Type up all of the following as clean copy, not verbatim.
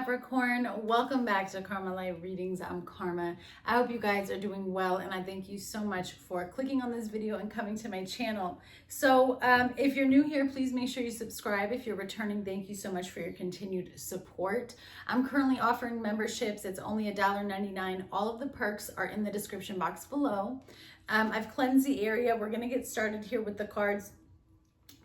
Capricorn, welcome back to Karma Light Readings. I'm Karma. I hope you guys are doing well, and I thank you so much for clicking on this video and coming to my channel. So if you're new here, please make sure you subscribe. If you're returning, thank you so much for your continued support. I'm currently offering memberships. It's only $1.99. All of the perks are in the description box below. I've cleansed the area. We're going to get started here with the cards.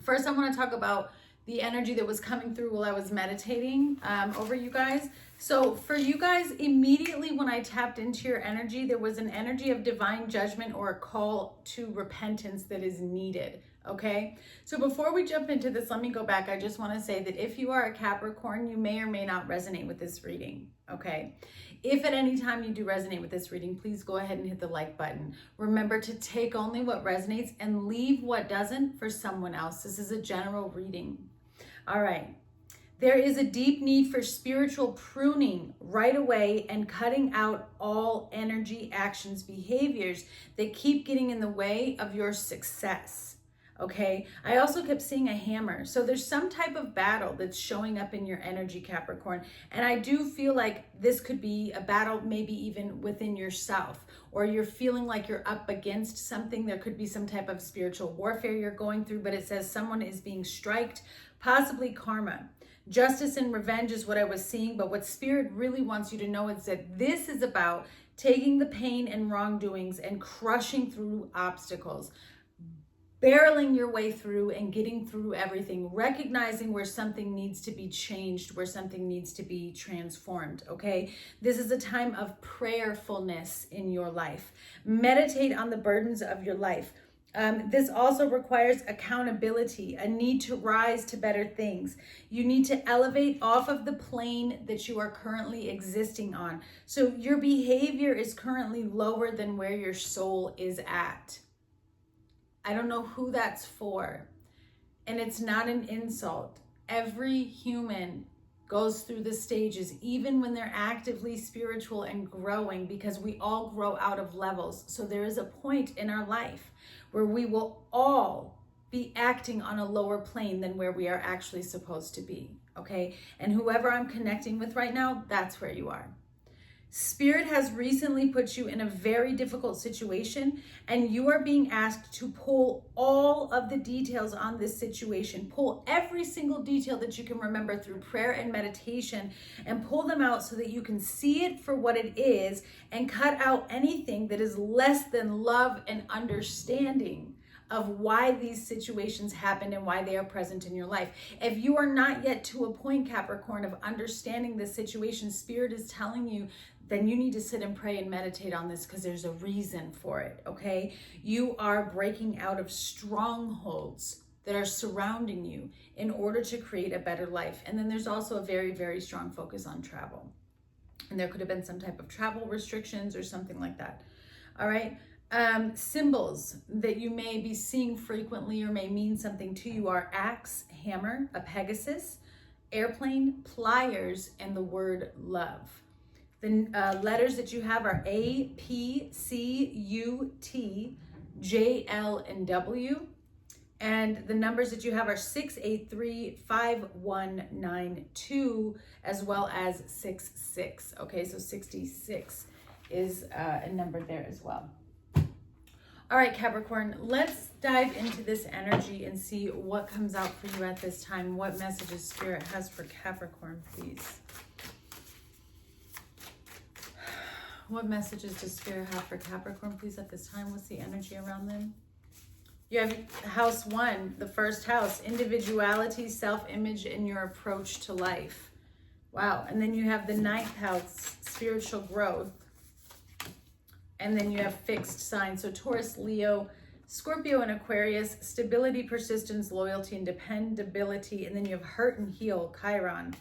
First, I want to talk about the energy that was coming through while I was meditating over you guys. So for you guys, immediately when I tapped into your energy, there was an energy of divine judgment or a call to repentance that is needed, okay? So before we jump into this, let me go back. I just want to say that if you are a Capricorn, you may or may not resonate with this reading, okay? If at any time you do resonate with this reading, please go ahead and hit the like button. Remember to take only what resonates and leave what doesn't for someone else. This is a general reading. All right, there is a deep need for spiritual pruning right away and cutting out all energy, actions, behaviors that keep getting in the way of your success, okay? I also kept seeing a hammer. So there's some type of battle that's showing up in your energy, Capricorn. And I do feel like this could be a battle maybe even within yourself, or you're feeling like you're up against something. There could be some type of spiritual warfare you're going through, but it says someone is being striked, possibly karma. Justice and revenge is what I was seeing, but what Spirit really wants you to know is that this is about taking the pain and wrongdoings and crushing through obstacles, barreling your way through and getting through everything, recognizing where something needs to be changed, where something needs to be transformed, okay? This is a time of prayerfulness in your life. Meditate on the burdens of your life. This also requires accountability, a need to rise to better things. You need to elevate off of the plane that you are currently existing on. So your behavior is currently lower than where your soul is at. I don't know who that's for. And it's not an insult. Every human goes through the stages, even when they're actively spiritual and growing, because we all grow out of levels. So there is a point in our life where we will all be acting on a lower plane than where we are actually supposed to be, okay? And whoever I'm connecting with right now, that's where you are. Spirit has recently put you in a very difficult situation, and you are being asked to pull all of the details on this situation. Pull every single detail that you can remember through prayer and meditation, and pull them out so that you can see it for what it is and cut out anything that is less than love and understanding of why these situations happen and why they are present in your life. If you are not yet to a point, Capricorn, of understanding this situation, Spirit is telling you, then you need to sit and pray and meditate on this, because there's a reason for it, okay? You are breaking out of strongholds that are surrounding you in order to create a better life. And then there's also a very, very strong focus on travel. And there could have been some type of travel restrictions or something like that, all right? Symbols that you may be seeing frequently or may mean something to you are axe, hammer, a Pegasus, airplane, pliers, and the word love. The letters that you have are A, P, C, U, T, J, L, and W. And the numbers that you have are 683, 5192, as well as 66. Okay, so 66 is a number there as well. All right, Capricorn, let's dive into this energy and see what comes out for you at this time. What messages Spirit has for Capricorn, please. What messages does Spirit have for Capricorn, please, at this time? What's the energy around them? You have house 1, the first house, individuality, self-image, and your approach to life. Wow. And then you have the 9th house, spiritual growth. And then you have fixed signs. So Taurus, Leo, Scorpio, and Aquarius, stability, persistence, loyalty, and dependability. And then you have hurt and heal, Chiron.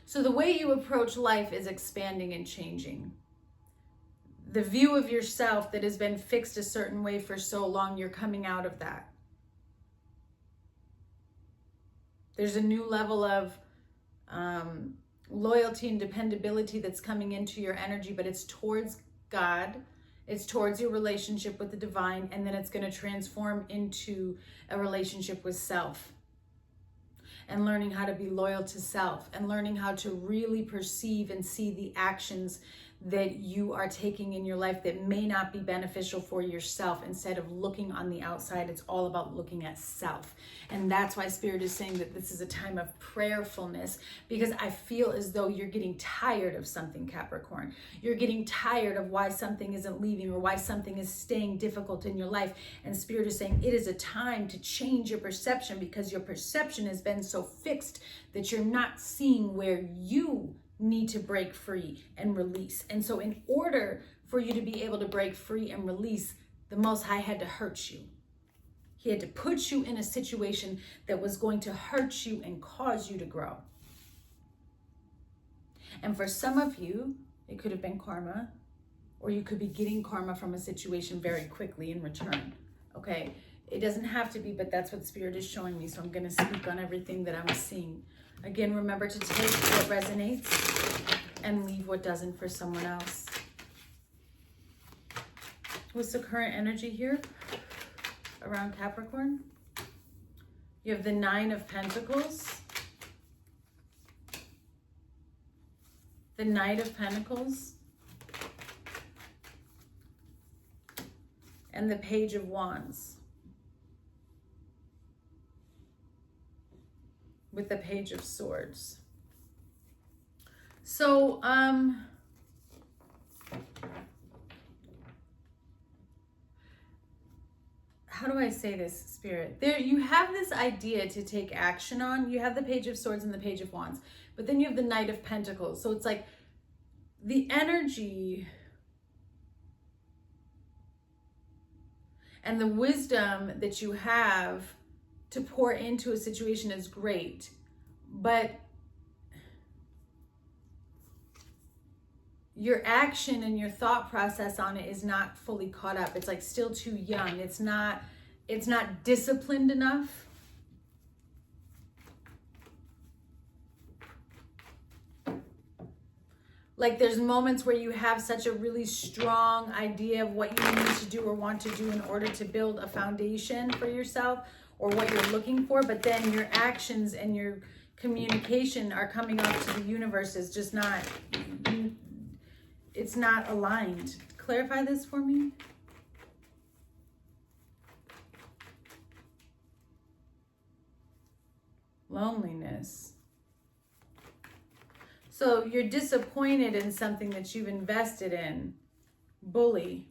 So the way you approach life is expanding and changing. The view of yourself that has been fixed a certain way for so long, you're coming out of that. There's a new level of loyalty and dependability that's coming into your energy, but it's towards God. It's towards your relationship with the divine, and then it's going to transform into a relationship with self. and learning how to be loyal to self and learning how to really perceive and see the actions that you are taking in your life that may not be beneficial for yourself. Instead of looking on the outside, it's all about looking at self. And that's why Spirit is saying that this is a time of prayerfulness, because I feel as though you're getting tired of something, Capricorn. You're getting tired of why something isn't leaving or why something is staying difficult in your life. And Spirit is saying it is a time to change your perception, because your perception has been so fixed that you're not seeing where you need to break free and release. And so in order for you to be able to break free and release, the Most High had to hurt you. He had to put you in a situation that was going to hurt you and cause you to grow. And for some of you, it could have been karma, or you could be getting karma from a situation very quickly in return. Okay, it doesn't have to be, but that's what Spirit is showing me. So I'm going to speak on everything that I'm seeing. Again, remember to take what resonates and leave what doesn't for someone else. What's the current energy here around Capricorn? You have the 9 of Pentacles, the Knight of Pentacles, and the Page of Wands. With the Page of Swords. So, how do I say this, Spirit? There, you have this idea to take action on. You have the Page of Swords and the Page of Wands, but then you have the Knight of Pentacles. So it's like the energy and the wisdom that you have to pour into a situation is great, but your action and your thought process on it is not fully caught up. It's like still too young. It's not disciplined enough. Like there's moments where you have such a really strong idea of what you need to do or want to do in order to build a foundation for yourself, or what you're looking for, but then your actions and your communication are coming off to the universe is just not, it's not aligned. Clarify this for me. Loneliness. So you're disappointed in something that you've invested in. Bully.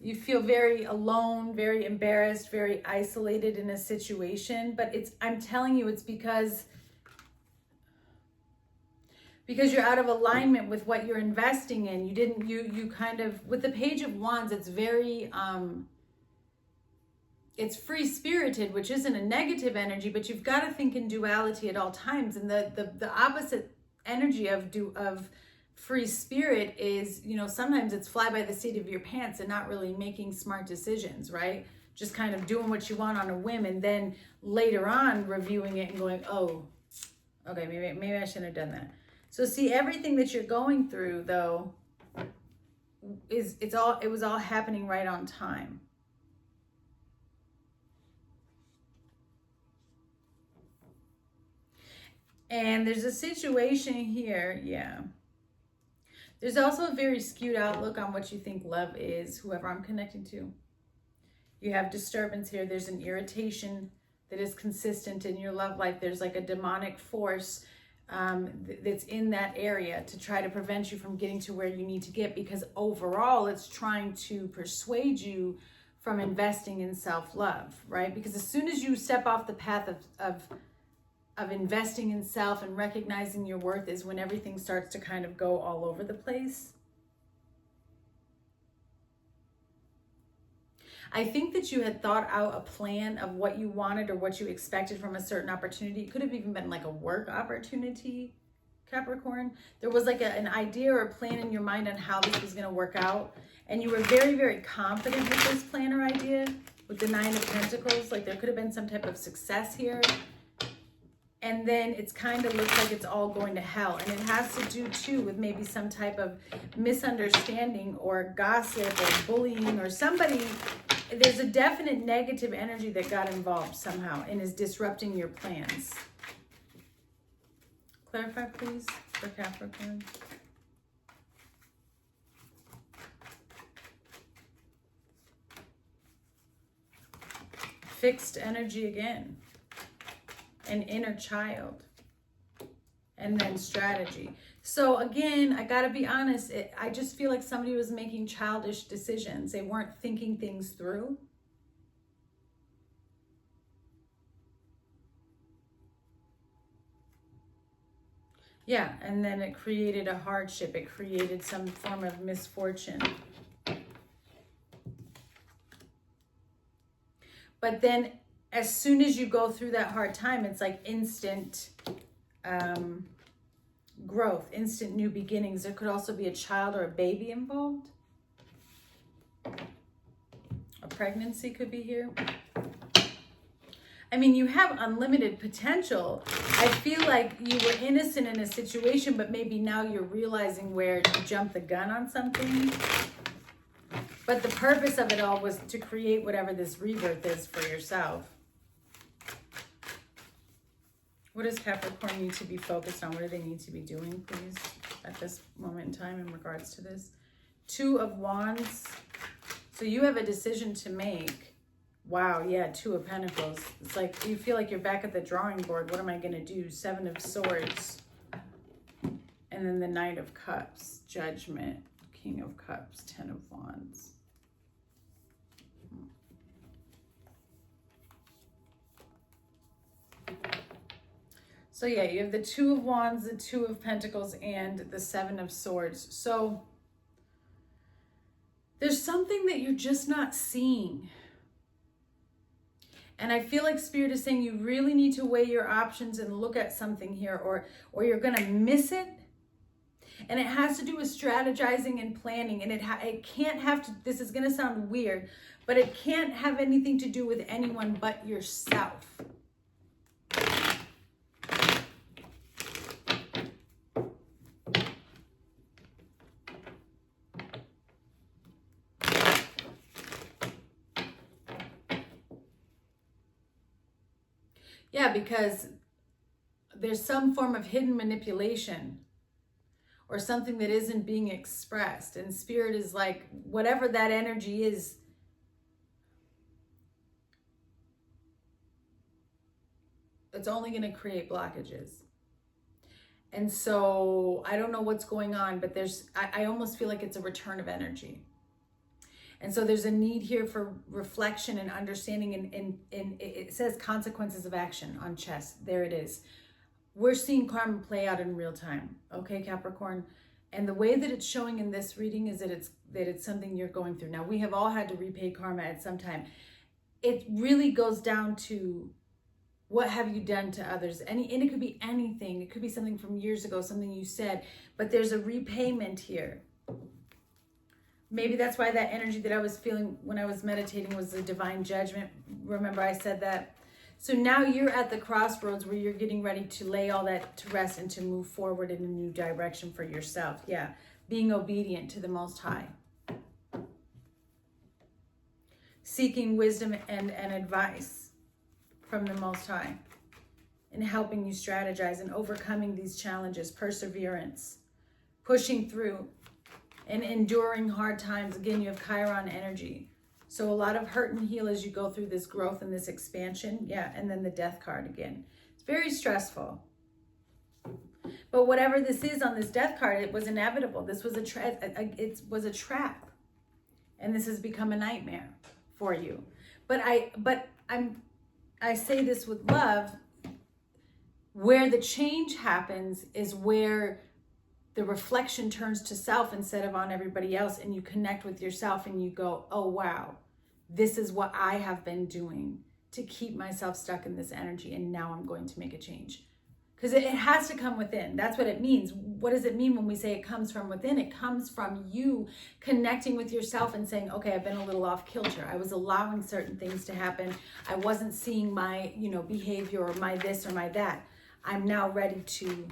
You feel very alone, very embarrassed, very isolated in a situation, but I'm telling you, it's because you're out of alignment with what you're investing in. You kind of, with the Page of Wands, it's very, it's free-spirited, which isn't a negative energy, but you've got to think in duality at all times. And the opposite energy of free spirit is, sometimes it's fly by the seat of your pants and not really making smart decisions, right? Just kind of doing what you want on a whim, and then later on reviewing it and going, oh, okay, maybe I shouldn't have done that. So see, everything that you're going through though it was all happening right on time. And there's a situation here, yeah. There's also a very skewed outlook on what you think love is, whoever I'm connecting to. You have disturbance here. There's an irritation that is consistent in your love life. There's like a demonic force that's in that area to try to prevent you from getting to where you need to get, because overall it's trying to persuade you from investing in self-love, right? Because as soon as you step off the path of investing in self and recognizing your worth is when everything starts to kind of go all over the place. I think that you had thought out a plan of what you wanted or what you expected from a certain opportunity. It could have even been like a work opportunity, Capricorn. There was like an idea or a plan in your mind on how this was going to work out. And you were very, very confident with this plan or idea with the 9 of Pentacles. Like there could have been some type of success here. And then it's kind of looks like it's all going to hell. And it has to do too with maybe some type of misunderstanding or gossip or bullying, or somebody there's a definite negative energy that got involved somehow and is disrupting your plans. Clarify, please, for Capricorn. Fixed energy again. An inner child. And then strategy. So again, I gotta be honest, I just feel like somebody was making childish decisions. They weren't thinking things through. Yeah, and then it created a hardship. It created some form of misfortune. But then as soon as you go through that hard time, it's like instant growth, instant new beginnings. There could also be a child or a baby involved. A pregnancy could be here. I mean, you have unlimited potential. I feel like you were innocent in a situation, but maybe now you're realizing where you jumped the gun on something. But the purpose of it all was to create whatever this rebirth is for yourself. What does Capricorn need to be focused on? What do they need to be doing, please, at this moment in time in regards to this? 2 of Wands. So you have a decision to make. Wow, yeah, 2 of Pentacles. It's like you feel like you're back at the drawing board. What am I going to do? 7 of Swords. And then the Knight of Cups. Judgment. King of Cups. 10 of Wands. So yeah, you have the 2 of Wands, the 2 of Pentacles, and the 7 of Swords. So there's something that you're just not seeing. And I feel like Spirit is saying you really need to weigh your options and look at something here, or you're going to miss it. And it has to do with strategizing and planning. And it can't have to, this is going to sound weird, but it can't have anything to do with anyone but yourself. Yeah, because there's some form of hidden manipulation or something that isn't being expressed. And Spirit is like, whatever that energy is, it's only going to create blockages. And so I don't know what's going on, but I almost feel like it's a return of energy. And so there's a need here for reflection and understanding. And it says consequences of action on chest. There it is. We're seeing karma play out in real time. Okay, Capricorn. And the way that it's showing in this reading is that it's something you're going through. Now, we have all had to repay karma at some time. It really goes down to what have you done to others? And it could be anything. It could be something from years ago, something you said. But there's a repayment here. Maybe that's why that energy that I was feeling when I was meditating was the divine judgment. Remember I said that? So now you're at the crossroads where you're getting ready to lay all that to rest and to move forward in a new direction for yourself. Yeah, being obedient to the Most High. Seeking wisdom and advice from the Most High. And helping you strategize and overcoming these challenges. Perseverance. Pushing through. And enduring hard times. Again, you have Chiron energy. So a lot of hurt and heal as you go through this growth and this expansion. Yeah, and then the Death card again. It's very stressful. But whatever this is on this Death card, it was inevitable. This was it was a trap. And this has become a nightmare for you. But I say this with love. Where the change happens is where the reflection turns to self instead of on everybody else, and you connect with yourself and you go, oh, wow, this is what I have been doing to keep myself stuck in this energy. And now I'm going to make a change, because it has to come within. That's what it means. What does it mean when we say it comes from within? It comes from you connecting with yourself and saying, okay, I've been a little off kilter. I was allowing certain things to happen. I wasn't seeing my, behavior or my this or my that. I'm now ready to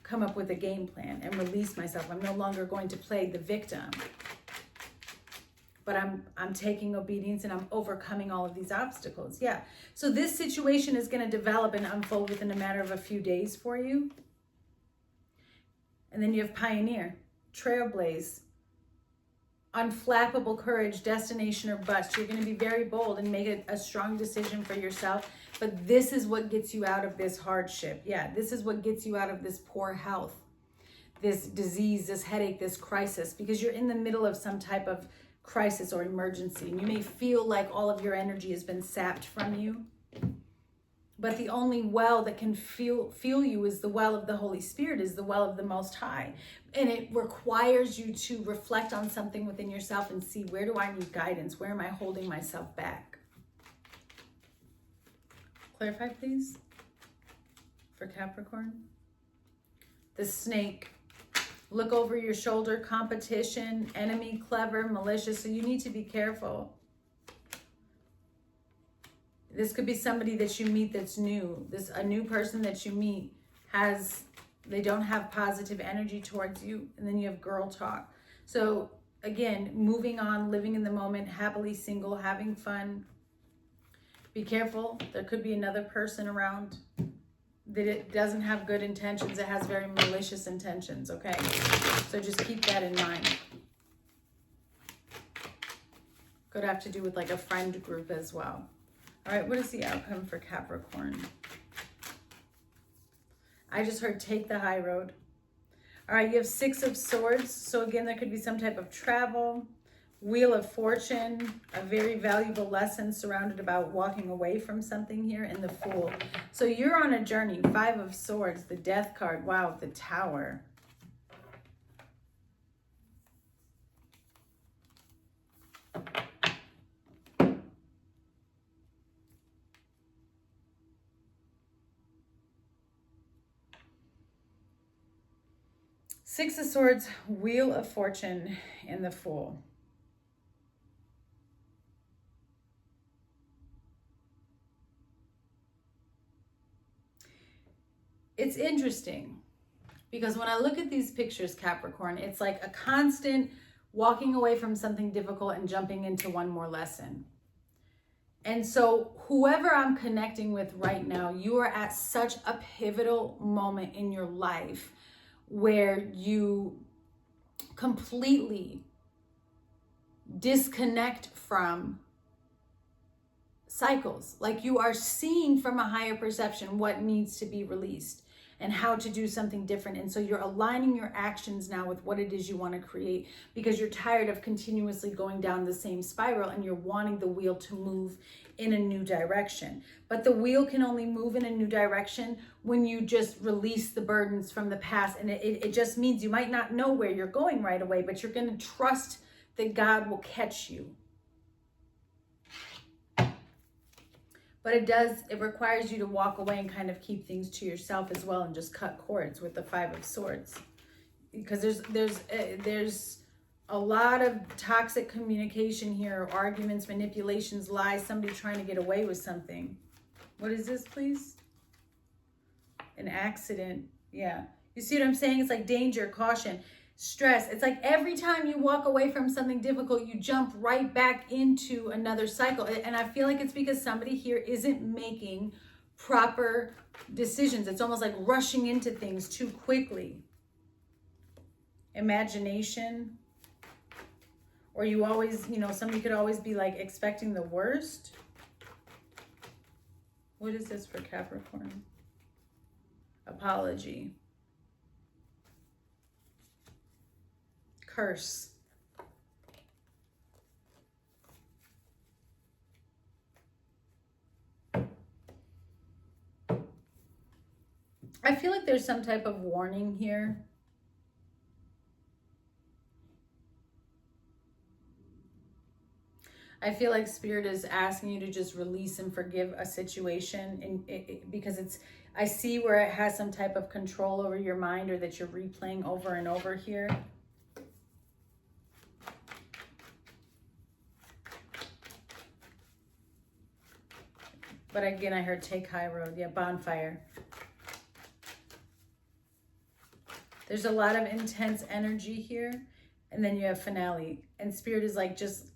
come up with a game plan and release myself. I'm no longer going to play the victim, but I'm taking obedience and I'm overcoming all of these obstacles. Yeah. So this situation is going to develop and unfold within a matter of a few days for you. And then you have pioneer, trailblaze, unflappable courage, destination or bust. You're going to be very bold and make a strong decision for yourself. But this is what gets you out of this hardship. Yeah, this is what gets you out of this poor health, this disease, this headache, this crisis, because you're in the middle of some type of crisis or emergency. And you may feel like all of your energy has been sapped from you. But the only well that can fuel you is the well of the Holy Spirit, is the well of the Most High. And it requires you to reflect on something within yourself and see, where do I need guidance? Where am I holding myself back? Clarify, please, for Capricorn. The snake. Look over your shoulder, competition, enemy, clever, malicious. So you need to be careful. This could be somebody that you meet that's new. A new person that you meet they don't have positive energy towards you. And then you have girl talk. So again, moving on, living in the moment, happily single, having fun. Be careful. There could be another person around that it doesn't have good intentions. It has very malicious intentions, okay? So just keep that in mind. Could have to do with like a friend group as well. All right, what is the outcome for Capricorn? I just heard take the high road. All right, you have 6 of Swords. So again, there could be some type of travel. Wheel of Fortune, a very valuable lesson surrounded about walking away from something here, and the Fool. So you're on a journey. 5 of Swords, the Death card. Wow, the Tower. Six of Swords, Wheel of Fortune, and the Fool. It's interesting because when I look at these pictures, Capricorn, it's like a constant walking away from something difficult and jumping into one more lesson. And so whoever I'm connecting with right now, you are at such a pivotal moment in your life where you completely disconnect from cycles. Like you are seeing from a higher perception what needs to be released and how to do something different. And so you're aligning your actions now with what it is you want to create, because you're tired of continuously going down the same spiral and you're wanting the wheel to move in a new direction. But the wheel can only move in a new direction when you just release the burdens from the past. And it just means you might not know where you're going right away, but you're going to trust that God will catch you. But it requires you to walk away and kind of keep things to yourself as well, and just cut cords with the 5 of Swords. Because there's a lot of toxic communication here, arguments, manipulations, lies, somebody trying to get away with something. What is this, please? An accident. Yeah. You see what I'm saying? It's like danger, caution, stress. It's like every time you walk away from something difficult, you jump right back into another cycle. And I feel like it's because somebody here isn't making proper decisions. It's almost like rushing into things too quickly. Imagination. Or you always, somebody could always be like expecting the worst. What is this for Capricorn? Apology. Curse. I feel like there's some type of warning here. I feel like Spirit is asking you to just release and forgive a situation, and because I see where it has some type of control over your mind, or that you're replaying over and over here. But again, I heard take high road. Yeah, bonfire. There's a lot of intense energy here. And then you have finale. And Spirit is like, just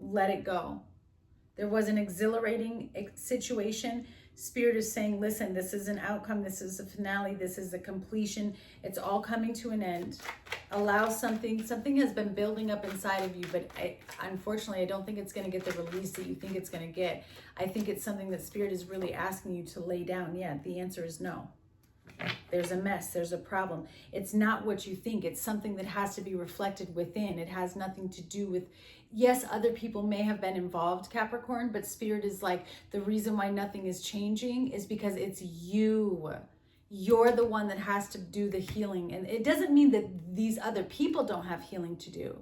let it go. There was an exhilarating situation. Spirit is saying, listen, this is an outcome. This is a finale. This is a completion. It's all coming to an end. Allow something has been building up inside of you, but unfortunately, I don't think it's going to get the release that you think it's going to get. I think it's something that Spirit is really asking you to lay down. Yeah, the answer is no. There's a mess. There's a problem. It's not what you think. It's something that has to be reflected within. It has nothing to do with, yes, other people may have been involved, Capricorn, but Spirit is like, the reason why nothing is changing is because it's you. You're the one that has to do the healing. And it doesn't mean that these other people don't have healing to do.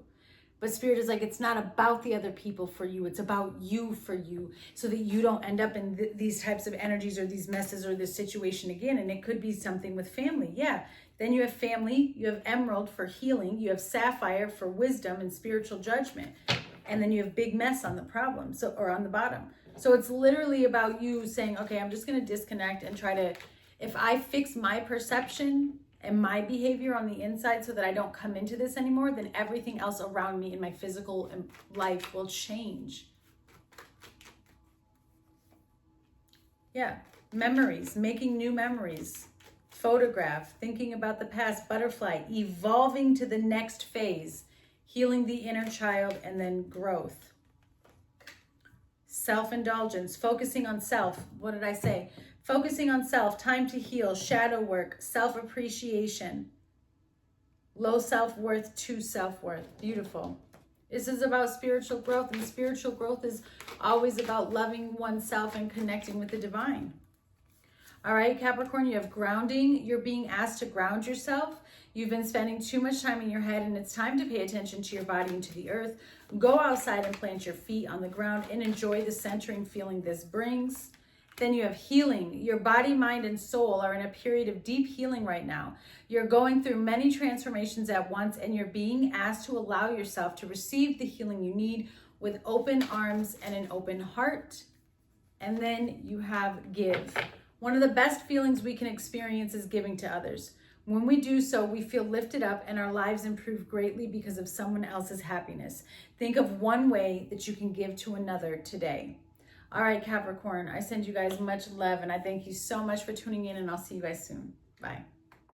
But Spirit is like, it's not about the other people for you. It's about you for you, so that you don't end up in these types of energies or these messes or this situation again. And it could be something with family. Yeah. Then you have family, you have emerald for healing, you have sapphire for wisdom and spiritual judgment. And then you have big mess on the problem, or on the bottom. So it's literally about you saying, okay, I'm just going to disconnect and try to, if I fix my perception and my behavior on the inside so that I don't come into this anymore, then everything else around me in my physical life will change. Yeah, memories, making new memories, photograph, thinking about the past, butterfly, evolving to the next phase, healing the inner child, and then growth. Self-indulgence, focusing on self. What did I say? Focusing on self, time to heal, shadow work, self-appreciation, low self-worth to self-worth. Beautiful. This is about spiritual growth, and spiritual growth is always about loving oneself and connecting with the divine. All right, Capricorn, you have grounding. You're being asked to ground yourself. You've been spending too much time in your head, and it's time to pay attention to your body and to the earth. Go outside and plant your feet on the ground and enjoy the centering feeling this brings. Then you have healing. Your body, mind, and soul are in a period of deep healing right now. You're going through many transformations at once, and you're being asked to allow yourself to receive the healing you need with open arms and an open heart. And then you have give. One of the best feelings we can experience is giving to others. When we do so, we feel lifted up and our lives improve greatly because of someone else's happiness. Think of one way that you can give to another today. All right, Capricorn, I send you guys much love, and I thank you so much for tuning in, and I'll see you guys soon. Bye.